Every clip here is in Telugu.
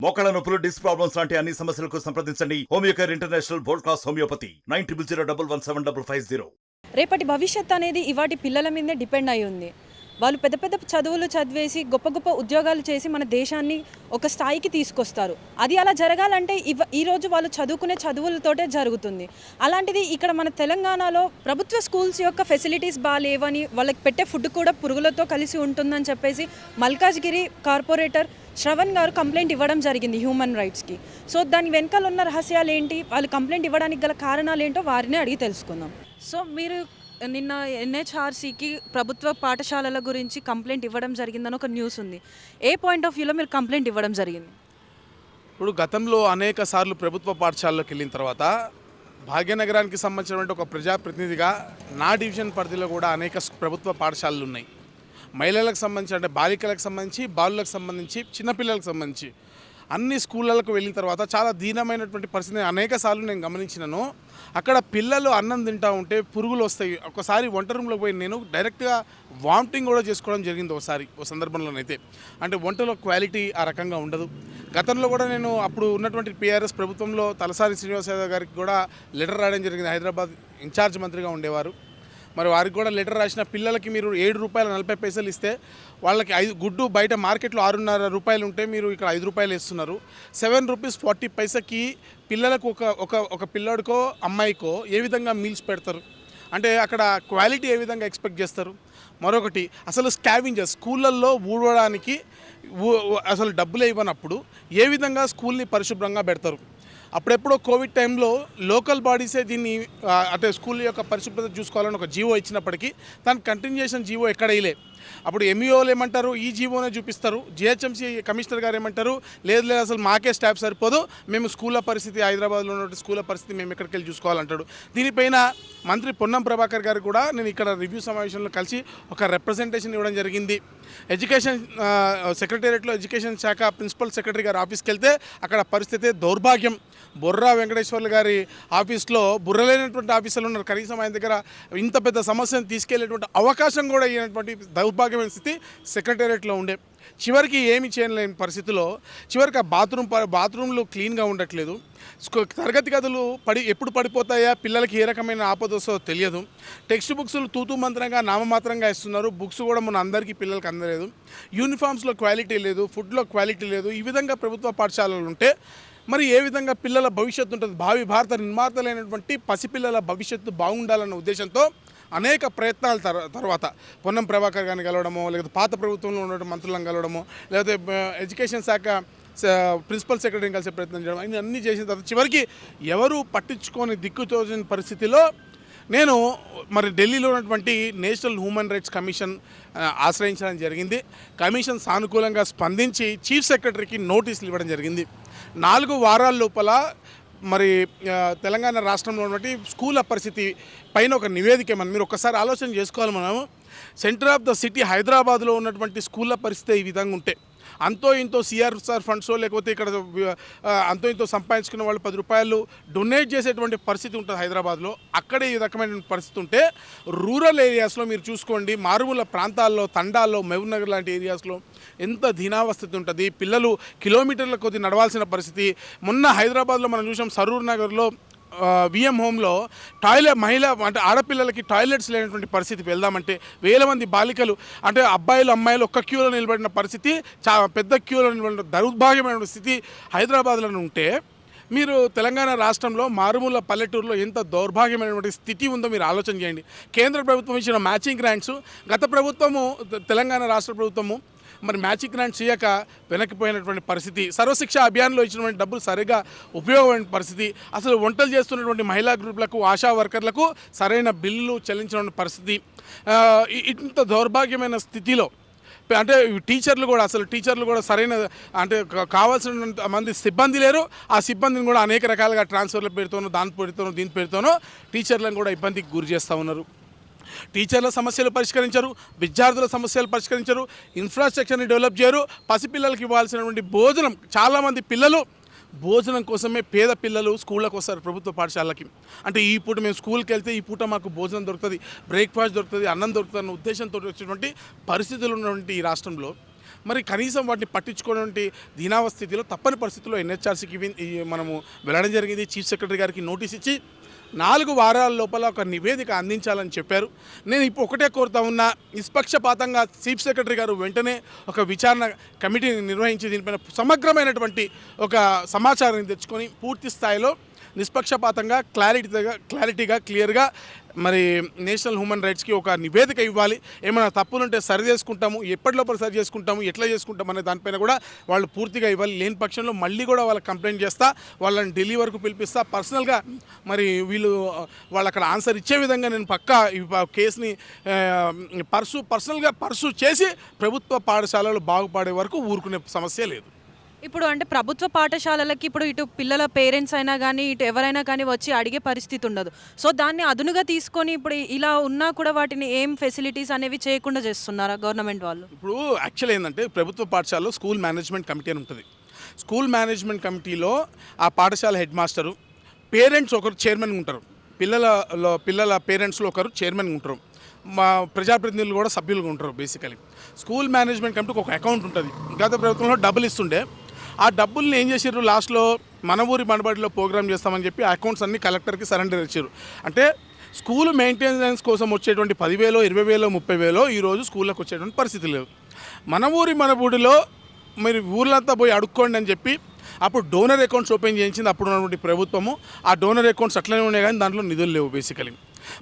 మోకాళ్ళ నొప్పులు, డిస్క్ ప్రాబ్లమ్స్ లాంటి అన్ని సమస్యలకు సంప్రదించండి Homeocare international world class homeopathy 9001171550. రేపటి భవిష్యత్ అనేది ఇవాటి పిల్లల మీదే డిపెండ్ అయి ఉంది. వాళ్ళు పెద్ద పెద్ద చదువులు చదివేసి గొప్ప గొప్ప ఉద్యోగాలు చేసి మన దేశాన్ని ఒక స్థాయికి తీసుకొస్తారు. అది అలా జరగాలంటే ఈరోజు వాళ్ళు చదువుకునే చదువులతోటే జరుగుతుంది. అలాంటిది ఇక్కడ మన తెలంగాణలో ప్రభుత్వ స్కూల్స్ యొక్క ఫెసిలిటీస్ బాగాలేవని, వాళ్ళకి పెట్టే ఫుడ్ కూడా పురుగులతో కలిసి ఉంటుందని చెప్పేసి మల్కాజ్గిరి కార్పొరేటర్ శ్రవణ్ గారు కంప్లైంట్ ఇవ్వడం జరిగింది హ్యూమన్ రైట్స్కి. సో దాని వెనకాల ఉన్న రహస్యాలు ఏంటి, వాళ్ళు కంప్లైంట్ ఇవ్వడానికి గల కారణాలు ఏంటో వారిని అడిగి తెలుసుకుందాం. సో మీరు నిన్న ఎన్హెచ్ఆర్సీకి ప్రభుత్వ పాఠశాలల గురించి కంప్లైంట్ ఇవ్వడం జరిగిందని ఒక న్యూస్ ఉంది. ఏ పాయింట్ ఆఫ్ వ్యూలో మీరు కంప్లైంట్ ఇవ్వడం జరిగింది? ఇప్పుడు గతంలో అనేక సార్లు ప్రభుత్వ పాఠశాలలోకి వెళ్ళిన తర్వాత భాగ్యనగరానికి సంబంధించినటువంటి ఒక ప్రజాప్రతినిధిగా నా డివిజన్ పరిధిలో కూడా అనేక ప్రభుత్వ పాఠశాలలు ఉన్నాయి. మహిళలకు సంబంధించి, అంటే బాలికలకు సంబంధించి, బాలులకు సంబంధించి, చిన్నపిల్లలకు సంబంధించి అన్ని స్కూళ్ళకు వెళ్ళిన తర్వాత చాలా దీనమైనటువంటి పరిస్థితిని అనేక సార్లు నేను గమనించినాను. అక్కడ పిల్లలు అన్నం తింటూ ఉంటే పురుగులు వస్తాయి. ఒకసారి వంట రూమ్లోకి పోయి నేను డైరెక్ట్గా వామిటింగ్ కూడా చేసుకోవడం జరిగింది ఓ సందర్భంలోనైతే. అంటే వంటలో క్వాలిటీ ఆ రకంగా ఉండదు. గతంలో కూడా నేను అప్పుడు ఉన్నటువంటి పిఆర్ఎస్ ప్రభుత్వంలో తలసాని శ్రీనివాస్ యాదవ్ గారికి కూడా లెటర్ రాయడం జరిగింది. హైదరాబాద్ ఇన్ఛార్జ్ మంత్రిగా ఉండేవారు. మరి వారికి కూడా లెటర్ రాసిన, పిల్లలకి మీరు ₹7.40 ఇస్తే వాళ్ళకి గుడ్డు బయట మార్కెట్లో ₹6.5 ఉంటే మీరు ఇక్కడ ₹5 ఇస్తున్నారు. ₹7.40కి పిల్లలకు ఒక పిల్లోడికో అమ్మాయికో ఏ విధంగా మీల్స్ పెడతారు? అంటే అక్కడ క్వాలిటీ ఏ విధంగా ఎక్స్పెక్ట్ చేస్తారు? మరొకటి, అసలు స్కావెంజర్స్ స్కూళ్ళల్లో ఊడవడానికి అసలు డబ్బులు ఇవ్వనప్పుడు ఏ విధంగా స్కూల్ని పరిశుభ్రంగా పెడతారు? అప్పుడెప్పుడో కోవిడ్ టైంలో లోకల్ బాడీసే దీన్ని అంటే స్కూల్ యొక్క పరిశుభ్రత చూసుకోవాలని ఒక జీవో ఇచ్చినప్పటికీ దాని కంటిన్యూషన్ జీవో ఎక్కడ వేయలే. అప్పుడు ఎంఈఓలు ఏమంటారు, ఈ జీవోనే చూపిస్తారు. జిహెచ్ఎంసీ కమిషనర్ గారు ఏమంటారు, లేదు అసలు మాకే స్టాఫ్ సరిపోదు, మేము స్కూళ్ళ పరిస్థితి, హైదరాబాద్లో ఉన్న స్కూళ్ళ పరిస్థితి మేము ఎక్కడికి వెళ్ళి చూసుకోవాలంటాడు. దీనిపైన మంత్రి పొన్నం ప్రభాకర్ గారు కూడా నేను ఇక్కడ రివ్యూ సమావేశంలో కలిసి ఒక రిప్రజెంటేషన్ ఇవ్వడం జరిగింది. ఎడ్యుకేషన్ సెక్రటేరియట్లో ఎడ్యుకేషన్ శాఖ ప్రిన్సిపల్ సెక్రటరీ గారి ఆఫీస్కి వెళ్తే అక్కడ పరిస్థితి దౌర్భాగ్యం. బొర్రా వెంకటేశ్వర్లు గారి ఆఫీస్లో బుర్రలేనటువంటి ఆఫీసర్లు ఉన్నారు. కనీసం ఆయన దగ్గర ఇంత పెద్ద సమస్యను తీసుకెళ్లేటువంటి అవకాశం కూడా అయినటువంటి దౌర్భాగ్యమైన స్థితి సెక్రటేరియట్లో ఉండే. చివరికి ఏమి చేయలేని పరిస్థితిలో చివరికి ఆ బాత్రూంలు క్లీన్గా ఉండట్లేదు. తరగతి గదులు ఎప్పుడు పడిపోతాయా, పిల్లలకి ఏ రకమైన ఆపద వస్తుందో తెలియదు. టెక్స్ట్ బుక్స్లు తూతూ మంత్రంగా నామమాత్రంగా ఇస్తున్నారు. బుక్స్ కూడా మన అందరికీ పిల్లలకి అందలేదు. యూనిఫామ్స్లో క్వాలిటీ లేదు, ఫుడ్లో క్వాలిటీ లేదు. ఈ విధంగా ప్రభుత్వ పాఠశాలలు ఉంటే మరి ఏ విధంగా పిల్లల భవిష్యత్తు ఉంటుంది? భావి భారత నిర్మాతలైనటువంటి పసిపిల్లల భవిష్యత్తు బాగుండాలన్న ఉద్దేశంతో అనేక ప్రయత్నాల తర్వాత పొన్నం ప్రభాకర్ గారిని కలవడమో, లేకపోతే పాత ప్రభుత్వంలో ఉన్న మంత్రులను కలవడమో, లేకపోతే ఎడ్యుకేషన్ శాఖ ప్రిన్సిపల్ సెక్రటరీని కలిసే ప్రయత్నం చేయడం, అన్నీ చేసిన తర్వాత చివరికి ఎవరు పట్టించుకొని దిక్కుతోచిన పరిస్థితిలో నేను మరి ఢిల్లీలో ఉన్నటువంటి నేషనల్ హ్యూమన్ రైట్స్ కమిషన్ ఆశ్రయించడం జరిగింది. కమిషన్ సానుకూలంగా స్పందించి చీఫ్ సెక్రటరీకి నోటీసులు ఇవ్వడం జరిగింది. 4 వారాల లోపల మరి తెలంగాణ రాష్ట్రంలో ఉన్నటువంటి స్కూళ్ళ పరిస్థితి పైన ఒక నివేదిక ఇవ్వమని. మీరు ఒక్కసారి ఆలోచన చేసుకోవాలి. మనము సెంటర్ ఆఫ్ ద సిటీ హైదరాబాద్లో ఉన్నటువంటి స్కూళ్ళ పరిస్థితి ఈ విధంగా ఉంటే, అంతో ఇంతో సిఆర్ఆర్ ఫండ్సో లేకపోతే ఇక్కడ అంతో ఇంతో సంపాదించుకున్న వాళ్ళు ₹10 డొనేట్ చేసేటువంటి పరిస్థితి ఉంటుంది హైదరాబాద్లో. అక్కడే ఈ రకమైన పరిస్థితి ఉంటే రూరల్ ఏరియాస్లో మీరు చూసుకోండి, మారుమూల ప్రాంతాల్లో, తండాల్లో, మహబూబ్ నగర్ లాంటి ఏరియాస్లో ఎంత దీనావస్థితి ఉంటుంది. పిల్లలు కిలోమీటర్ల కొద్ది నడవాల్సిన పరిస్థితి. మొన్న హైదరాబాద్లో మనం చూసాం, సరూర్ నగర్లో విఎం హోమ్లో అంటే ఆడపిల్లలకి టాయిలెట్స్ లేనటువంటి పరిస్థితి. వెళ్దామంటే వేల మంది బాలికలు, అంటే అబ్బాయిలు అమ్మాయిలు ఒక్క క్యూలో నిలబడిన పరిస్థితి, పెద్ద క్యూలో నిలబడిన దౌర్భాగ్యమైన స్థితి హైదరాబాద్లో ఉంటే, మీరు తెలంగాణ రాష్ట్రంలో మారుమూల పల్లెటూరులో ఎంత దౌర్భాగ్యమైనటువంటి స్థితి ఉందో మీరు ఆలోచన చేయండి. కేంద్ర ప్రభుత్వం ఇచ్చిన మ్యాచింగ్ గ్రాంట్స్ గత ప్రభుత్వము, తెలంగాణ రాష్ట్ర ప్రభుత్వము మరి మ్యాచింగ్ గ్రాంట్స్ చేయక వెనక్కిపోయినటువంటి పరిస్థితి. సర్వశిక్ష అభియాన్లో ఇచ్చినటువంటి డబ్బులు సరిగా ఉపయోగమైన పరిస్థితి. అసలు వంటలు చేస్తున్నటువంటి మహిళా గ్రూపులకు, ఆశా వర్కర్లకు సరైన బిల్లులు చెల్లించిన పరిస్థితి. ఇంత దౌర్భాగ్యమైన స్థితిలో అంటే టీచర్లు కూడా సరైన, అంటే కావాల్సిన మంది సిబ్బంది లేరు. ఆ సిబ్బందిని కూడా అనేక రకాలుగా ట్రాన్స్ఫర్ల పేరుతోనో, దీని పేరుతోనో టీచర్లను కూడా ఇబ్బందికి గురి చేస్తూ ఉన్నారు. టీచర్ల సమస్యలు పరిష్కరించరు, విద్యార్థుల సమస్యలు పరిష్కరించరు, ఇన్ఫ్రాస్ట్రక్చర్ని డెవలప్ చేయరు. పసిపిల్లలకి ఇవ్వాల్సినటువంటి భోజనం, చాలామంది పిల్లలు భోజనం కోసమే, పేద పిల్లలు స్కూళ్ళకు వస్తారు ప్రభుత్వ పాఠశాలకి. అంటే ఈ పూట మేము స్కూల్కి వెళ్తే ఈ పూట మాకు భోజనం దొరుకుతుంది, బ్రేక్ఫాస్ట్ దొరుకుతుంది, అన్నం దొరుకుతుంది అన్న ఉద్దేశంతో వచ్చేటువంటి పరిస్థితులు ఉన్నటువంటి ఈ రాష్ట్రంలో మరి కనీసం వాటిని పట్టించుకున్నటువంటి దీనావ స్థితిలో తప్పని పరిస్థితుల్లో ఎన్హెచ్ఆర్సీకి మనము వెళ్ళడం జరిగింది. చీఫ్ సెక్రటరీ గారికి నోటీస్ ఇచ్చి 4 వారాల లోపల ఒక నివేదిక అందించాలని చెప్పారు. నేను ఇప్పుడు ఒకటే కోరుతా ఉన్నా, నిష్పక్షపాతంగా చీఫ్ సెక్రటరీ గారు వెంటనే ఒక విచారణ కమిటీని నిర్వహించి దీనిపైన సమగ్రమైనటువంటి ఒక సమాచారాన్ని తెచ్చుకొని పూర్తి స్థాయిలో నిష్పక్షపాతంగా క్లారిటీగా క్లియర్గా మరి నేషనల్ హ్యూమన్ రైట్స్కి ఒక నివేదిక ఇవ్వాలి. ఏమైనా తప్పులుంటే సరి చేసుకుంటాము, ఎప్పటిలోపల సరి చేసుకుంటాము, ఎట్లా చేసుకుంటాము అనే దానిపైన కూడా వాళ్ళు పూర్తిగా ఇవ్వాలి. లేని పక్షంలో మళ్ళీ కూడా వాళ్ళకి కంప్లైంట్ చేస్తా, వాళ్ళని ఢిల్లీ వరకు పిలిపిస్తా. పర్సనల్గా మరి వీళ్ళు వాళ్ళు అక్కడ ఆన్సర్ ఇచ్చే విధంగా నేను పక్కా ఈ కేసుని పర్సనల్గా పర్సూ చేసి ప్రభుత్వ పాఠశాలలు బాగుపడే వరకు ఊరుకునే సమస్య లేదు. ఇప్పుడు అంటే ప్రభుత్వ పాఠశాలలకి ఇప్పుడు ఇటు పిల్లల పేరెంట్స్ అయినా కానీ ఇటు ఎవరైనా కానీ వచ్చి అడిగే పరిస్థితి ఉండదు. సో దాన్ని అదునుగా తీసుకొని ఇప్పుడు ఇలా ఉన్నా కూడా వాటిని ఏం ఫెసిలిటీస్ అనేవి చేయకుండా చేస్తున్నారా గవర్నమెంట్ వాళ్ళు? ఇప్పుడు యాక్చువల్ ఏంటంటే ప్రభుత్వ పాఠశాలలో స్కూల్ మేనేజ్మెంట్ కమిటీ అని ఉంటుంది. స్కూల్ మేనేజ్మెంట్ కమిటీలో ఆ పాఠశాల హెడ్ మాస్టరు, పేరెంట్స్ ఒకరు చైర్మన్ ఉంటారు, పిల్లల పేరెంట్స్లో ఒకరు చైర్మన్ ఉంటారు, మా ప్రజాప్రతినిధులు కూడా సభ్యులుగా ఉంటారు. బేసికలీ స్కూల్ మేనేజ్మెంట్ కమిటీకి ఒక అకౌంట్ ఉంటుంది. గత ప్రభుత్వంలో డబ్బులు ఇస్తుండే, ఆ డబ్బుల్ని ఏం చేసారు, లాస్ట్లో మన ఊరి మనబడిలో ప్రోగ్రామ్ చేస్తామని చెప్పి ఆ అకౌంట్స్ అన్ని కలెక్టర్కి సరెండర్ ఇచ్చారు. అంటే స్కూల్ మెయింటెనెన్స్ కోసం వచ్చేటువంటి 10,000, 20,000, 30,000 ఈరోజు స్కూళ్ళకి వచ్చేటువంటి పరిస్థితి లేదు. మన ఊరి మనబడిలో మీరు ఊర్లంతా పోయి అడుక్కోండి అని చెప్పి అప్పుడు డోనర్ అకౌంట్స్ ఓపెన్ చేయించింది అప్పుడు ఉన్నటువంటి ప్రభుత్వము. ఆ డోనర్ అకౌంట్స్ అట్లనే ఉన్నాయి కానీ దాంట్లో నిధులు లేవు బేసికలీ.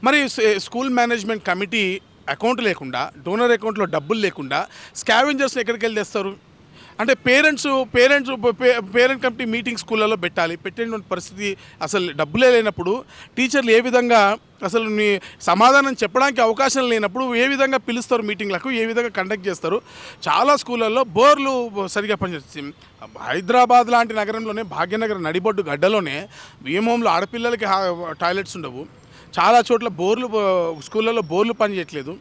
మరి స్కూల్ మేనేజ్మెంట్ కమిటీ అకౌంట్ లేకుండా, డోనర్ అకౌంట్లో డబ్బులు లేకుండా స్కావెంజర్స్ని ఎక్కడికి వెళ్ళి తెస్తారు? అంటే పేరెంట్ కమిటీ మీటింగ్ స్కూళ్ళలో పెట్టేటువంటి పరిస్థితి. అసలు డబ్బులే లేనప్పుడు టీచర్లు ఏ విధంగా అసలు మీ సమాధానం చెప్పడానికి అవకాశం లేనప్పుడు ఏ విధంగా పిలుస్తారు మీటింగ్లకు, ఏ విధంగా కండక్ట్ చేస్తారు? చాలా స్కూళ్ళల్లో బోర్లు సరిగా పనిచేస్తుంది. హైదరాబాద్ లాంటి నగరంలోనే భాగ్యనగర్ నడిబొడ్డు గడ్డలోనే వ్యూహంలో ఆడపిల్లలకి టాయిలెట్స్ ఉండవు. చాలా చోట్ల స్కూళ్ళల్లో బోర్లు పనిచేయట్లేదు,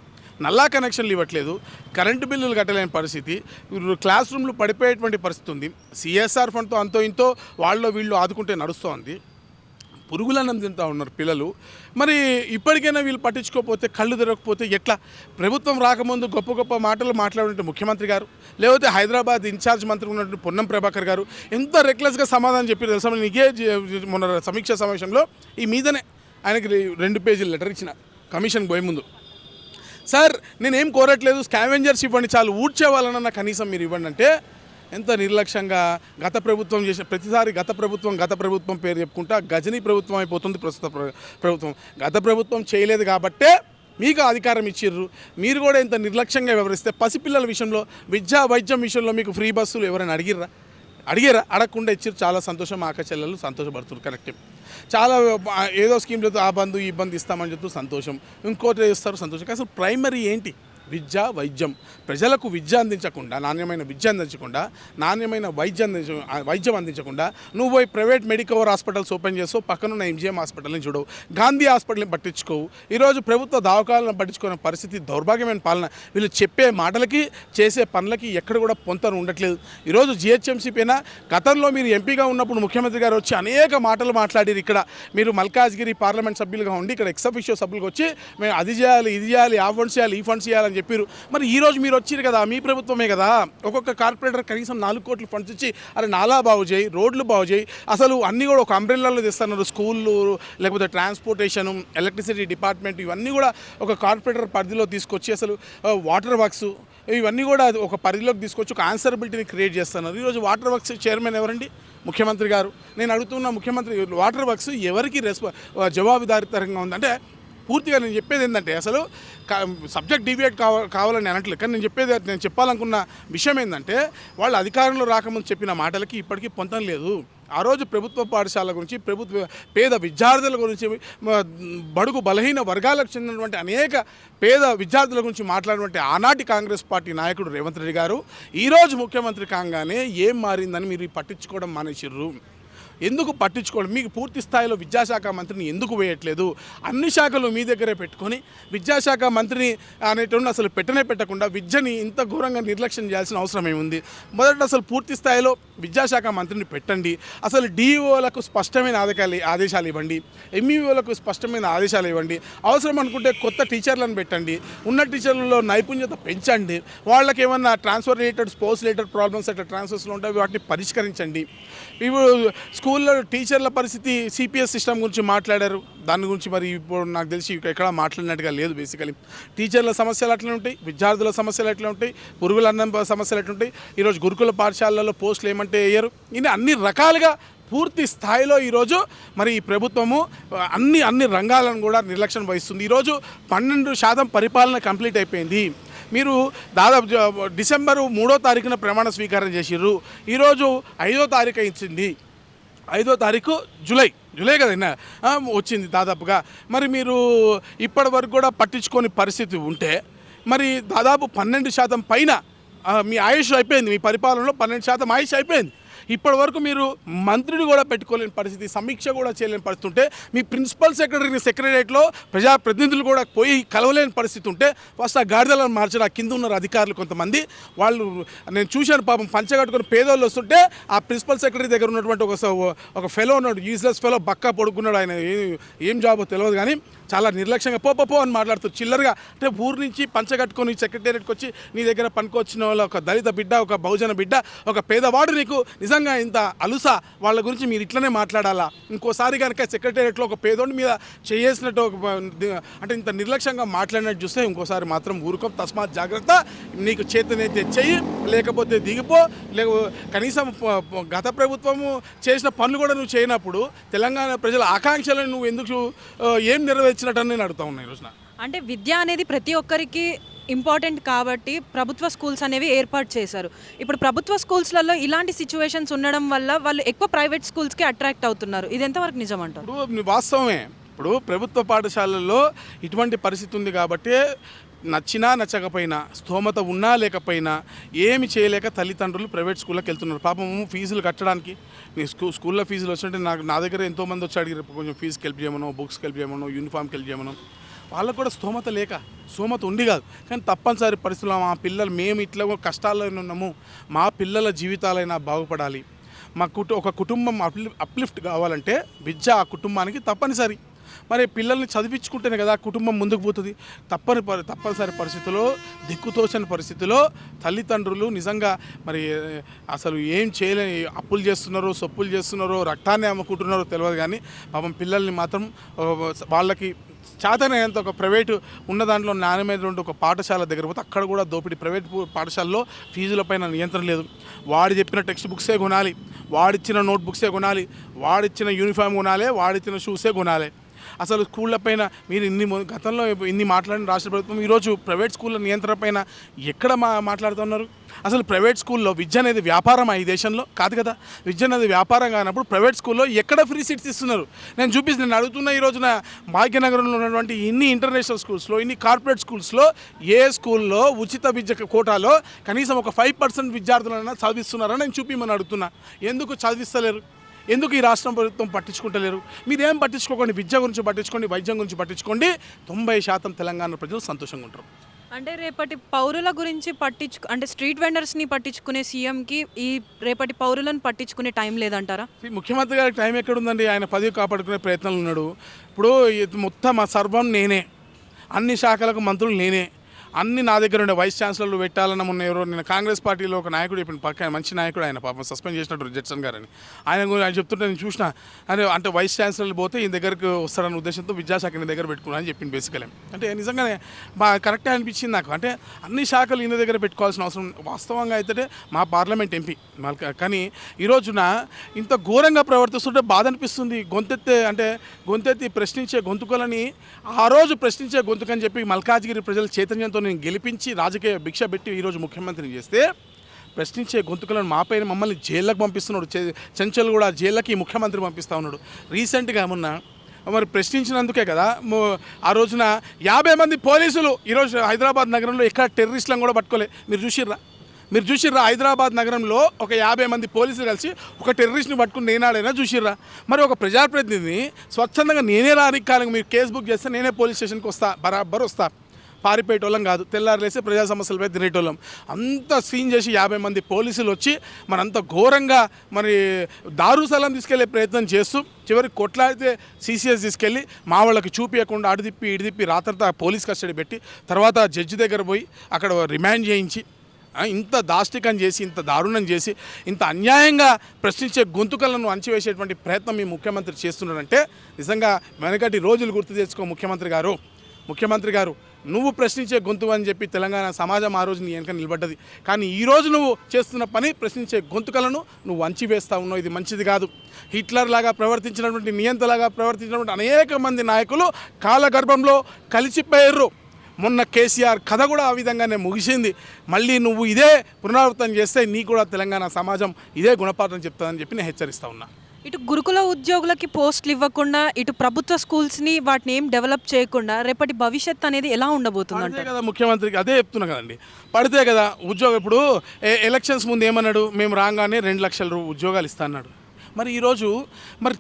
నల్లా కనెక్షన్లు ఇవ్వట్లేదు, కరెంటు బిల్లులు కట్టలేని పరిస్థితి, క్లాస్ రూమ్లు పడిపోయేటువంటి పరిస్థితి ఉంది. సిఎస్ఆర్ ఫండ్తో అంతో ఇంతో వాళ్ళు వీళ్ళు ఆదుకుంటే నడుస్తోంది. పురుగులన్నం తింటూ ఉన్నారు పిల్లలు. మరి ఇప్పటికైనా వీళ్ళు పట్టించుకోకపోతే, కళ్ళు తెరవకపోతే ఎట్లా? ప్రభుత్వం రాకముందు గొప్ప గొప్ప మాటలు మాట్లాడినట్టు ముఖ్యమంత్రి గారు, లేకపోతే హైదరాబాద్ ఇన్ఛార్జ్ మంత్రి ఉన్నట్టు పొన్నం ప్రభాకర్ గారు ఎంత రెక్లెస్గా సమాధానం చెప్పారు తెలుసా? నీకే మొన్న సమీక్ష సమావేశంలో ఈ మీదనే ఆయనకి 2 పేజీలు లెటర్ ఇచ్చిన కమిషన్ పోయే ముందు. సార్ నేనేం కోరట్లేదు, స్కావెంజర్స్ ఇవ్వండి చాలు, ఊడ్చేవాళ్ళనన్నా కనీసం మీరు ఇవ్వండి అంటే ఎంత నిర్లక్ష్యంగా గత ప్రభుత్వం చేసిన ప్రతిసారి గత ప్రభుత్వం పేరు చెప్పుకుంటా గజనీ ప్రభుత్వం అయిపోతుంది ప్రస్తుత ప్రభుత్వం. గత ప్రభుత్వం చేయలేదు కాబట్టే మీకు అధికారం ఇచ్చిర్రు. మీరు కూడా ఇంత నిర్లక్ష్యంగా వ్యవహరిస్తే పసిపిల్లల విషయంలో, విద్యా వైద్యం విషయంలో మీకు ఫ్రీ బస్సులు ఎవరైనా అడిగారా? అడగకుండా ఇచ్చారు. చాలా సంతోషం, ఆక చెల్లెలు సంతోషపడుతున్నారు. కరెక్టే. చాలా ఏదో స్కీమ్లతో ఆ బంధు ఈ బంధు ఇస్తామని చెప్తూ సంతోషం, ఇంకోటి ఇస్తారు సంతోషం. అసలు ప్రైమరీ ఏంటి? విద్య, వైద్యం. ప్రజలకు విద్య అందించకుండా, నాణ్యమైన విద్య అందించకుండా, నాణ్యమైన వైద్యం అందించకుండా నువ్వు పోయి ప్రైవేట్ మెడికవర్ హాస్పిటల్స్ ఓపెన్ చేస్తావు, పక్కనున్న ఎంజిఎం హాస్పిటల్ని చూడవు, గాంధీ హాస్పిటల్ని పట్టించుకోవు. ఈరోజు ప్రభుత్వ దవాఖానాలను పట్టించుకునే పరిస్థితి, దౌర్భాగ్యమైన పాలన. వీళ్ళు చెప్పే మాటలకి చేసే పనులకి ఎక్కడ కూడా పొంతన ఉండట్లేదు. ఈరోజు జిహెచ్ఎంసీ పైన గతంలో మీరు ఎంపీగా ఉన్నప్పుడు ముఖ్యమంత్రి గారు వచ్చి అనేక మాటలు మాట్లాడారు. ఇక్కడ మీరు మల్కాజ్గిరి పార్లమెంట్ సభ్యులుగా ఉండి ఇక్కడ ఎక్సఫిషియో సభ్యులుగా వచ్చి మేము అది చేయాలి, ఇది చేయాలి, ఆ ఫండ్స్ చేయాలి, ఈ ఫండ్స్ చేయాలని చెప్పారు. మరి ఈరోజు మీరు వచ్చారు కదా, మీ ప్రభుత్వమే కదా, ఒక్కొక్క కార్పొరేటర్ కనీసం 4 కోట్ల ఫండ్స్ ఇచ్చి అరే నాలా బాగు చేయి, రోడ్లు బాగు చేయి, అసలు అన్నీ కూడా ఒక అంబ్రెల్లాలో తెస్తున్నారు. స్కూళ్ళు, లేకపోతే ట్రాన్స్పోర్టేషను, ఎలక్ట్రిసిటీ డిపార్ట్మెంట్, ఇవన్నీ కూడా ఒక కార్పొరేటర్ పరిధిలో తీసుకొచ్చి అసలు వాటర్ వర్క్స్ ఇవన్నీ కూడా ఒక పరిధిలోకి తీసుకొచ్చి ఒక ఆన్సరబిలిటీని క్రియేట్ చేస్తున్నారు. ఈరోజు వాటర్ వర్క్స్ చైర్మన్ ఎవరండి? ముఖ్యమంత్రి గారు. నేను అడుగుతున్న ముఖ్యమంత్రి, వాటర్ వర్క్స్ ఎవరికి జవాబుదారీతరంగా ఉందంటే పూర్తిగా నేను చెప్పేది ఏంటంటే అసలు సబ్జెక్ట్ డివియేట్ కావాలని అనట్లేదు, కానీ నేను చెప్పాలనుకున్న విషయం ఏంటంటే వాళ్ళు అధికారంలో రాకముందు చెప్పిన మాటలకి ఇప్పటికీ పొంతం లేదు. ఆ రోజు ప్రభుత్వ పాఠశాల గురించి, పేద విద్యార్థుల గురించి, బడుగు బలహీన వర్గాలకు చెందినటువంటి అనేక పేద విద్యార్థుల గురించి మాట్లాడినటువంటి ఆనాటి కాంగ్రెస్ పార్టీ నాయకుడు రేవంత్ రెడ్డి గారు ఈరోజు ముఖ్యమంత్రి కాగానే ఏం మారిందని మీరు పట్టించుకోవడం మానేసిర్రు. ఎందుకు పట్టించుకోండి? మీకు పూర్తి స్థాయిలో విద్యాశాఖ మంత్రిని ఎందుకు వేయట్లేదు? అన్ని శాఖలు మీ దగ్గరే పెట్టుకొని విద్యాశాఖ మంత్రిని అనేటువంటి అసలు పెట్టకుండా విద్యని ఇంత ఘోరంగా నిర్లక్ష్యం చేయాల్సిన అవసరం ఏముంది? మొదట అసలు పూర్తి స్థాయిలో విద్యాశాఖ మంత్రిని పెట్టండి. అసలు డిఈఓలకు స్పష్టమైన ఆదేశాలు ఇవ్వండి, ఎంఈఓలకు స్పష్టమైన ఆదేశాలు ఇవ్వండి. అవసరం అనుకుంటే కొత్త టీచర్లను పెట్టండి, ఉన్న టీచర్లలో నైపుణ్యత పెంచండి. వాళ్ళకి ఏమన్నా transfer related sports related problems అట్లా ట్రాన్స్ఫర్స్లో ఉంటాయి, వాటిని పరిష్కరించండి. ఇప్పుడు స్కూల్లో టీచర్ల పరిస్థితి సిపిఎస్ సిస్టమ్ గురించి మాట్లాడారు, దాని గురించి మరి ఇప్పుడు నాకు తెలిసి ఎక్కడా మాట్లాడినట్టుగా లేదు. బేసికలీ టీచర్ల సమస్యలు అట్లా ఉంటాయి, విద్యార్థుల సమస్యలు ఎట్లా ఉంటాయి, పురుగుల అన్నం సమస్యలు ఎట్లా ఉంటాయి. ఈరోజు గురుకుల పాఠశాలల్లో పోస్టులు ఏమంటే వేయరు. ఇన్ని అన్ని రకాలుగా పూర్తి స్థాయిలో ఈరోజు మరి ఈ ప్రభుత్వము అన్ని రంగాలను కూడా నిర్లక్ష్యం వహిస్తుంది. ఈరోజు 12% పరిపాలన కంప్లీట్ అయిపోయింది. మీరు దాదాపు డిసెంబరు 3వ తారీఖున ప్రమాణ స్వీకారం చేసిర్రు. ఈరోజు 5వ తారీఖు ఇచ్చింది. 5వ తారీఖు జూలై కదా వచ్చింది దాదాపుగా. మరి మీరు ఇప్పటి వరకు కూడా పట్టించుకోని పరిస్థితి ఉంటే మరి దాదాపు 12% పైన మీ ఆయుష్ అయిపోయింది. మీ పరిపాలనలో 12% ఆయుష్ అయిపోయింది. ఇప్పటి వరకు మీరు మంత్రిని కూడా పెట్టుకోలేని పరిస్థితి, సమీక్ష కూడా చేయలేని పరిస్థితి ఉంటే, మీ ప్రిన్సిపల్ సెక్రటరియట్లో ప్రజాప్రతినిధులు కూడా పోయి కలవలేని పరిస్థితి ఉంటే, ఫస్ట్ ఆ గాడిదలను మార్చిన కింద ఉన్న అధికారులు కొంతమంది వాళ్ళు నేను చూశాను పాపం పంచగట్టుకుని పేదోళ్ళు వస్తుంటే ఆ ప్రిన్సిపల్ సెక్రటరీ దగ్గర ఉన్నటువంటి ఒక ఫెలో ఉన్నాడు, యూజ్లెస్ ఫెలో, బక్కా పడుకున్నాడు. ఆయన ఏం జాబో తెలియదు కానీ చాలా నిర్లక్ష్యంగా పో అని మాట్లాడుతూ చిల్లరగా, అంటే ఊరు నుంచి పంచగట్టుకొని సెక్రటేరియట్కి వచ్చి నీ దగ్గర పనికొచ్చిన వాళ్ళ ఒక దళిత బిడ్డ, ఒక బహుజన బిడ్డ, ఒక పేదవాడు నీకు నిజంగా ఇంత అలుసా? వాళ్ళ గురించి మీరు ఇట్లనే మాట్లాడాలా? ఇంకోసారి కనుక సెక్రటేరియట్లో ఒక పేదోడి మీద చేసినట్టు అంటే ఇంత నిర్లక్ష్యంగా మాట్లాడినట్టు చూస్తే ఇంకోసారి మాత్రం ఊరుకో. తస్మాత్ జాగ్రత్త. నీకు చేతనైతే చెయ్యి, లేకపోతే దిగిపో. కనీసం గత ప్రభుత్వము చేసిన పనులు కూడా నువ్వు చేయనప్పుడు తెలంగాణ ప్రజల ఆకాంక్షలను నువ్వు ఎందుకు ఏం నెరవేర్చినట్టు నేను అడుగుతా ఉన్నా ఈరోజున. అంటే విద్య అనేది ప్రతి ఒక్కరికి ఇంపార్టెంట్ కాబట్టి ప్రభుత్వ స్కూల్స్ అనేవి ఏర్పాటు చేశారు. ఇప్పుడు ప్రభుత్వ స్కూల్స్లలో ఇలాంటి సిచ్యువేషన్స్ ఉండడం వల్ల వాళ్ళు ఎక్కువ ప్రైవేట్ స్కూల్స్కి అట్రాక్ట్ అవుతున్నారు. ఇది ఎంతవరకు నిజం అంటారు? ఇప్పుడు వాస్తవమే. ఇప్పుడు ప్రభుత్వ పాఠశాలల్లో ఇటువంటి పరిస్థితి ఉంది కాబట్టి నచ్చినా నచ్చకపోయినా, స్తోమత ఉన్నా లేకపోయినా ఏమి చేయలేక తల్లిదండ్రులు ప్రైవేట్ స్కూల్లోకి వెళ్తున్నారు. పాపం ఫీజులు కట్టడానికి మీ స్కూల్లో ఫీజులు వచ్చినట్టే నా దగ్గర ఎంతోమంది వచ్చి అడిగారు, కొంచెం ఫీజుకి హెల్ప్ చేయమనో, బుక్స్కి హెల్ప్ చేయమనో, యూనిఫామ్కి హెల్ప్ చేయమనో. వాళ్ళకు కూడా స్తోమత ఉండి కాదు, కానీ తప్పనిసరి పరిస్థితుల్లో మా పిల్లలు మేము ఇట్లా కష్టాల్లో ఉన్నాము, మా పిల్లల జీవితాలైనా బాగుపడాలి, ఒక కుటుంబం అప్లిఫ్ట్ కావాలంటే విద్య ఆ కుటుంబానికి తప్పనిసరి. మరి పిల్లల్ని చదివించుకుంటేనే కదా కుటుంబం ముందుకు పోతుంది. తప్పనిసరి పరిస్థితుల్లో, దిక్కుతోచని పరిస్థితిలో తల్లిదండ్రులు నిజంగా మరి అసలు ఏం చేయలేని అప్పులు చేస్తున్నారో, సొప్పులు చేస్తున్నారో, రక్తాన్ని అమ్ముకుంటున్నారో తెలియదు. కానీ పాపం పిల్లల్ని మాత్రం వాళ్ళకి చేతనైనంత ఒక ప్రైవేటు ఉన్న దాంట్లో నాణ్యమైనటువంటి ఒక పాఠశాల దగ్గర పోతే అక్కడ కూడా దోపిడీ. ప్రైవేట్ పాఠశాలలో ఫీజులపైన నియంత్రణ లేదు. వాడు చెప్పిన టెక్స్ట్ బుక్సే కొనాలి, వాడిచ్చిన నోట్ బుక్సే కొనాలి, వాడిచ్చిన యూనిఫామ్ కొనాలి, వాడిచ్చిన షూసే కొనాలి. అసలు స్కూళ్ళ పైన మీరు గతంలో ఇన్ని మాట్లాడిన రాష్ట్ర ప్రభుత్వం ఈరోజు ప్రైవేట్ స్కూళ్ళ నియంత్రణ పైన ఎక్కడ మాట్లాడుతున్నారు? అసలు ప్రైవేట్ స్కూల్లో విద్య అనేది వ్యాపారం ఈ దేశంలో కాదు కదా. విద్య అనేది వ్యాపారం కానప్పుడు ప్రైవేట్ స్కూల్లో ఎక్కడ ఫ్రీ సీట్స్ ఇస్తున్నారు? నేను అడుగుతున్న ఈ రోజున భాగ్యనగరంలో ఉన్నటువంటి ఇన్ని ఇంటర్నేషనల్ స్కూల్స్లో, ఇన్ని కార్పొరేట్ స్కూల్స్లో ఏ స్కూల్లో ఉచిత విద్య కోటాలో కనీసం ఒక 5% విద్యార్థులైనా చదివిస్తున్నారని నేను చూపిమని అడుగుతున్నా. ఎందుకు చదివిస్తలేరు? ఎందుకు ఈ రాష్ట్రం ప్రభుత్వం పట్టించుకుంటలేరు? మీరేం పట్టించుకోకండి, విద్య గురించి పట్టించుకోండి, వైద్యం గురించి పట్టించుకోండి. 90% తెలంగాణ ప్రజలు సంతోషంగా ఉంటారు. అంటే రేపటి పౌరుల గురించి అంటే స్ట్రీట్ వెండర్స్ని పట్టించుకునే సీఎంకి ఈ రేపటి పౌరులను పట్టించుకునే టైం లేదంటారా? ముఖ్యమంత్రి గారికి టైం ఎక్కడుందండి? ఆయన పదవి కాపాడుకునే ప్రయత్నాలు ఉన్నాడు. ఇప్పుడు మొత్తం సర్వం నేనే, అన్ని శాఖలకు మంత్రులు నేనే, అన్ని నా దగ్గర ఉండే వైస్ ఛాన్సలర్లు పెట్టాలన్న మొన్న ఎవరో నేను కాంగ్రెస్ పార్టీలో ఒక నాయకుడు చెప్పిన పక్క మంచి నాయకుడు, ఆయన పాపం సస్పెండ్ చేసినట్టు జడ్సన్ గారని ఆయన చెప్తుంటే నేను చూసిన. అంటే వైస్ ఛాన్సలర్లు పోతే ఈయన దగ్గరకు వస్తారన్న ఉద్దేశంతో విద్యాశాఖని దగ్గర పెట్టుకున్నా అని చెప్పింది. బేసికలీ అంటే నిజంగానే బాగా కరెక్టే అనిపించింది నాకు. అంటే అన్ని శాఖలు ఈయన దగ్గర పెట్టుకోవాల్సిన అవసరం వాస్తవంగా అయితే మా పార్లమెంట్ ఎంపీ. కానీ ఈరోజున ఇంత ఘోరంగా ప్రవర్తిస్తుంటే బాధ అనిపిస్తుంది. గొంతెత్తి ప్రశ్నించే గొంతుకలని ఆ రోజు ప్రశ్నించే గొంతుకని చెప్పి మల్కాజ్గిరి ప్రజల చైతన్యంతో నేను గెలిపించి రాజకీయ భిక్ష పెట్టి ఈరోజు ముఖ్యమంత్రిని చేస్తే ప్రశ్నించే గొంతుకలను మాపైన మమ్మల్ని జైల్లోకి పంపిస్తున్నాడు. చెంచల్ కూడా జైళ్ళకి ముఖ్యమంత్రి పంపిస్తూ ఉన్నాడు. రీసెంట్గా ఏమన్నా మరి ప్రశ్నించినందుకే కదా ఆ రోజున 50 మంది పోలీసులు ఈరోజు హైదరాబాద్ నగరంలో ఎక్కడ టెర్రరిస్టులను కూడా పట్టుకోలే. మీరు చూసిర్రా? మీరు చూసిర్రా హైదరాబాద్ నగరంలో ఒక 50 మంది పోలీసులు కలిసి ఒక టెర్రరిస్ట్ని పట్టుకుని నేనాడైనా చూసిర్రా? మరి ఒక ప్రజాప్రతినిధిని స్వచ్ఛందంగా నేనే రానికాలంగా మీరు కేసు బుక్ చేస్తే నేనే పోలీస్ స్టేషన్కి వస్తా, బరాబర్ వస్తా. పారిపోయేటోళ్ళం కాదు, తెల్లారులేసి ప్రజా సమస్యలపై తినేటోళ్ళం. అంత సీన్ చేసి 50 మంది పోలీసులు వచ్చి మనంత ఘోరంగా మరి దారుసలం తీసుకెళ్లే ప్రయత్నం చేస్తూ చివరికి కొట్లాడితే CCS తీసుకెళ్ళి మా వాళ్ళకి చూపించకుండా అటు తిప్పి ఇటు తిప్పి రాత్రంతా పోలీస్ కస్టడీ పెట్టి తర్వాత జడ్జి దగ్గర పోయి అక్కడ రిమాండ్ చేయించి ఇంత దాష్టికం చేసి, ఇంత దారుణం చేసి, ఇంత అన్యాయంగా ప్రశ్నించే గొంతుకలను అణచివేసేటువంటి ప్రయత్నం మీ ముఖ్యమంత్రి చేస్తున్నారంటే నిజంగా వెనకటి రోజులు గుర్తు తెచ్చుకో ముఖ్యమంత్రి గారు నువ్వు ప్రశ్నించే గొంతు అని చెప్పి తెలంగాణ సమాజం ఆ రోజు నీ వెనక నిలబడ్డది. కానీ ఈరోజు నువ్వు చేస్తున్న పని ప్రశ్నించే గొంతుకలను నువ్వు అణచివేస్తూ ఉన్నావు. ఇది మంచిది కాదు. హిట్లర్ లాగా ప్రవర్తించినటువంటి, నియంతలాగా ప్రవర్తించినటువంటి అనేక మంది నాయకులు కాలగర్భంలో కలిసిపోయారు. మొన్న కేసీఆర్ కథ కూడా ఆ విధంగానే ముగిసింది. మళ్ళీ నువ్వు ఇదే పునరావృతం చేస్తే నీకు కూడా తెలంగాణ సమాజం ఇదే గుణపాఠం చెప్తుందని చెప్పి నేను హెచ్చరిస్తా ఉన్నా. ఇటు గురుకుల ఉద్యోగులకి పోస్టులు ఇవ్వకుండా, ఇటు ప్రభుత్వ స్కూల్స్ని వాటిని ఏం డెవలప్ చేయకుండా రేపటి భవిష్యత్ అనేది ఎలా ఉండబోతుంది అంతే కదా ముఖ్యమంత్రికి అదే చెప్తున్నా కదండి. పడితే కదా ఉద్యోగం. ఇప్పుడు ఎలక్షన్స్ ముందు ఏమన్నాడు, మేము రాగానే 2 లక్షల ఉద్యోగాలు ఇస్తా అన్నాడు. మరి ఈరోజు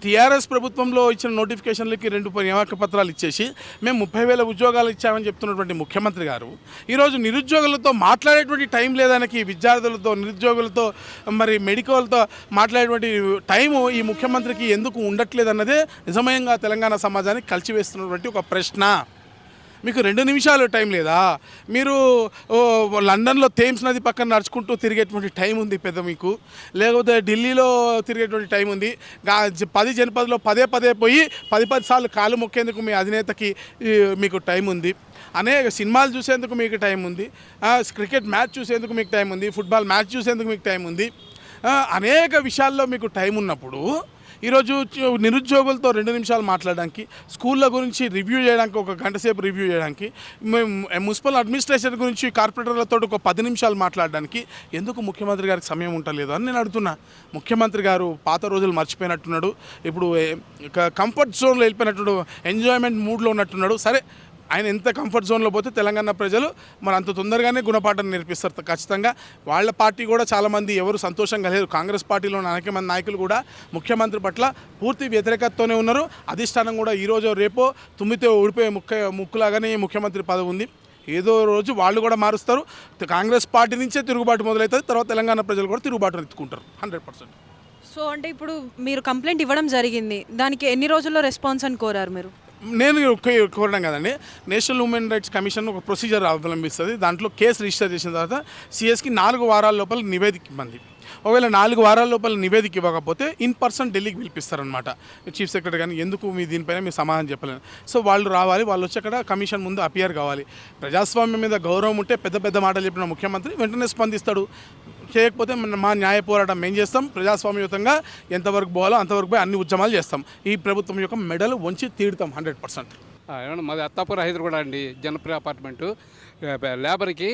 టీఆర్ఎస్ ప్రభుత్వంలో ఇచ్చిన నోటిఫికేషన్లకి 2 నియామక పత్రాలు ఇచ్చేసి మేము 30,000 ఉద్యోగాలు ఇచ్చామని చెప్తున్నటువంటి ముఖ్యమంత్రి గారు ఈరోజు నిరుద్యోగులతో మాట్లాడేటువంటి టైం లేదానికి, విద్యార్థులతో, నిరుద్యోగులతో, మరి మెడికల్తో మాట్లాడేటువంటి టైము ఈ ముఖ్యమంత్రికి ఎందుకు ఉండట్లేదు అన్నదే నిజమయంగా తెలంగాణ సమాజానికి కలిసివేస్తున్నటువంటి ఒక ప్రశ్న. మీకు 2 నిమిషాలు టైం లేదా? మీరు లండన్లో థేమ్స్ నది పక్కన నడుచుకుంటూ తిరిగేటువంటి టైం ఉంది పెద్ద మీకు, లేకపోతే ఢిల్లీలో తిరిగేటువంటి టైం ఉంది. 10 జనపదలో పదే పోయి 10 సార్లు కాలు మొక్కేందుకు మీ అధినేతకి మీకు టైం ఉంది. అనేక సినిమాలు చూసేందుకు మీకు టైం ఉంది. క్రికెట్ మ్యాచ్ చూసేందుకు మీకు టైం ఉంది. ఫుట్బాల్ మ్యాచ్ చూసేందుకు మీకు టైం ఉంది. అనేక విషయాల్లో మీకు టైం ఉన్నప్పుడు ఈరోజు నిరుద్యోగులతో 2 నిమిషాలు మాట్లాడడానికి, స్కూళ్ళ గురించి రివ్యూ చేయడానికి, 1 గంట సేపు రివ్యూ చేయడానికి, మున్సిపల్ అడ్మినిస్ట్రేషన్ గురించి కార్పొరేటర్లతో 10 నిమిషాలు మాట్లాడడానికి ఎందుకు ముఖ్యమంత్రి గారికి సమయం ఉండలేదు అని నేను అడుగుతున్నా. ముఖ్యమంత్రి గారు పాత రోజులు మర్చిపోయినట్టున్నాడు. ఇప్పుడు కంఫర్ట్ జోన్లో వెళ్ళిపోయినట్టు, ఎంజాయ్మెంట్ మూడ్లో ఉన్నట్టున్నాడు. సరే, ఆయన ఎంత కంఫర్ట్ జోన్లో పోతే తెలంగాణ ప్రజలు మరి అంత తొందరగానే గుణపాఠం నేర్పిస్తారు ఖచ్చితంగా. వాళ్ళ పార్టీ కూడా చాలామంది ఎవరు సంతోషంగా లేరు. కాంగ్రెస్ పార్టీలో అనేక మంది నాయకులు కూడా ముఖ్యమంత్రి పట్ల పూర్తి వ్యతిరేకతతోనే ఉన్నారు. అధిష్టానం కూడా ఈరోజు రేపో తుమ్మితే ఊడిపోయే ముక్కులాగానే ముఖ్యమంత్రి పదవి ఉంది. ఏదో రోజు వాళ్ళు కూడా మారుస్తారు. కాంగ్రెస్ పార్టీ నుంచే తిరుగుబాటు మొదలవుతుంది. తర్వాత తెలంగాణ ప్రజలు కూడా తిరుగుబాటు ఎత్తుకుంటారు 100%. సో అంటే ఇప్పుడు మీరు కంప్లైంట్ ఇవ్వడం జరిగింది, దానికి ఎన్ని రోజుల్లో రెస్పాన్స్ అని కోరారు మీరు? నేను కోరడం కదండి, నేషనల్ హ్యూమన్ రైట్స్ కమిషన్ ఒక ప్రొసీజర్ అవలంబిస్తుంది. దాంట్లో కేసు రిజిస్టర్ చేసిన తర్వాత సిఎస్కి 4 వారాల లోపల నివేదిక ఇవ్వండి. ఒకవేళ 4 వారాల లోపల నివేదిక ఇవ్వకపోతే ఇన్ ఢిల్లీకి పిలిపిస్తారనమాట చీఫ్ సెక్రటరీ. కానీ ఎందుకు మీ దీనిపైన మీరు సమాధానం చెప్పలేను. సో వాళ్ళు రావాలి, వాళ్ళు వచ్చి అక్కడ కమిషన్ ముందు అపియర్ కావాలి. ప్రజాస్వామ్యం మీద గౌరవం ఉంటే పెద్ద మాటలు చెప్పిన ముఖ్యమంత్రి వెంటనే స్పందిస్తాడు. చేయకపోతే మా న్యాయ పోరాటం మేము చేస్తాం. ప్రజాస్వామ్యయుతంగా ఎంతవరకు పోవాలో అంతవరకు పోయి అన్ని ఉద్యమాలు చేస్తాం. ఈ ప్రభుత్వం యొక్క మెడలు వంచి తీరుతాం 100%. ఏమన్నా మాది అత్తాపూర్ హైదరాబాద్ అండి, జనప్రియ అపార్ట్మెంటు. లేబర్కి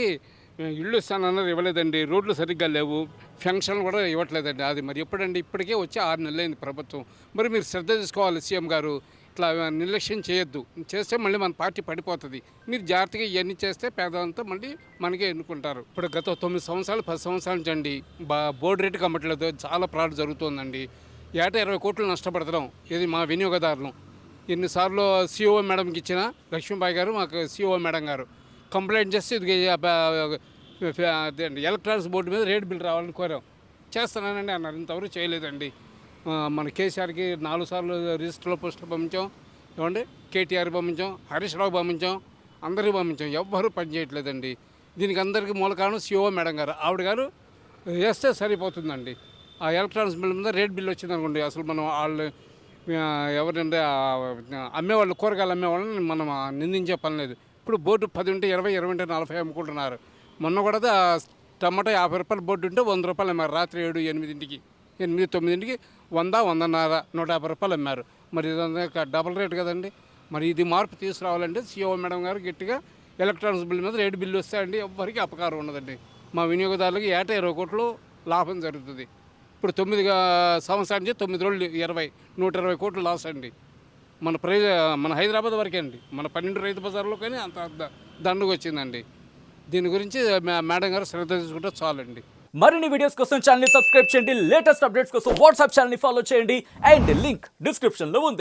ఇళ్ళు ఇస్తానన్నారు, ఇవ్వలేదండి. రోడ్లు సరిగ్గా లేవు, ఫంక్షన్లు కూడా ఇవ్వట్లేదండి. అది మరి ఎప్పుడండి? ఇప్పటికే వచ్చి 6 నెలలైంది ప్రభుత్వం. మరి మీరు శ్రద్ధ తీసుకోవాలి సీఎం గారు. ఇట్లా నిర్లక్ష్యం చేయొద్దు. చేస్తే మళ్ళీ మన పార్టీ పడిపోతుంది. మీరు జాగ్రత్తగా ఇవన్నీ చేస్తే పేదలంతా మళ్ళీ మనకే ఎన్నుకుంటారు. ఇప్పుడు గత 9 సంవత్సరాలు 10 సంవత్సరాల నుంచి అండి బోర్డు రేటు కమ్మట్లేదు. చాలా ఫ్రాడ్ జరుగుతుందండి. ఏటా 20 కోట్లు నష్టపడుతున్నాం. ఇది మా వినియోగదారులు. ఎన్నిసార్లు సిఓ మేడంకి ఇచ్చిన లక్ష్మీబాయి గారు, మాకు సిఓ మేడం గారు కంప్లైంట్ చేస్తే ఇది ఎలక్ట్రానిక్స్ బోర్డు మీద రేట్ బిల్ రావాలని కోరాం. చేస్తున్నానండి అన్నారు. ఇంతవరకు చేయలేదండి. మన కేసీఆర్కి 4 సార్లు రిజిస్టర్లో పోస్టులు పంపించాం. ఏమండి, కేటీఆర్ పంపించాం, హరీష్ రావు పంపించాం, అందరికీ పంపించాం. ఎవ్వరూ పని చేయట్లేదండి. దీనికి అందరికీ మూల కారణం సిఓ మేడం గారు. ఆవిడ గారు వేస్తే సరిపోతుందండి. ఆ ఎలక్ట్రానిక్స్ బిల్ మీద రేట్ బిల్ వచ్చిందనుకోండి, అసలు మనం వాళ్ళు ఎవరంటే అమ్మేవాళ్ళు, కూరగాయలు అమ్మేవాళ్ళని మనం నిందించే పని లేదు. ఇప్పుడు బోర్డు 10 ఉంటే 20, 20 ఉంటే 40 అమ్ముకుంటున్నారు. మొన్న కూడా టమాటా 50 రూపాయల బోర్డు ఉంటే 100 రూపాయలు అమ్మారు. రాత్రి 7, 8, 9కి 100, 100.5, 150 రూపాయలు అమ్మారు. మరి ఇదంతా డబుల్ రేట్ కదండి. మరి ఇది మార్పు తీసుకురావాలంటే సిఓ మేడం గారు గట్టిగా ఎలక్ట్రానిక్స్ బిల్ మీద రేటు బిల్లు వస్తాయండి. ఎవ్వరికి అపకారం ఉండదండి. మా వినియోగదారులకి ఏటా 20 కోట్లు లాభం జరుగుతుంది. ఇప్పుడు 9 సంవత్సరాల నుంచి 9 రోజులు 120 కోట్లు లాస్ అండి. మన హైదరాబాద్ వరకే అండి. మన 12 రైతు బజార్లో కానీ అంత దండుగా వచ్చిందండి. దీని గురించి మేడం గారు శ్రద్ధ తీసుకుంటే చాలండి. మరిన్ని వీడియోస్ కోసం ఛానల్ ని సబ్స్క్రైబ్ చేయండి, లేటెస్ట్ అప్డేట్స్ కోసం వాట్సాప్ ఛానల్ ని ఫాలో చేయండి అండ్ లింక్ డిస్క్రిప్షన్ లో ఉంది.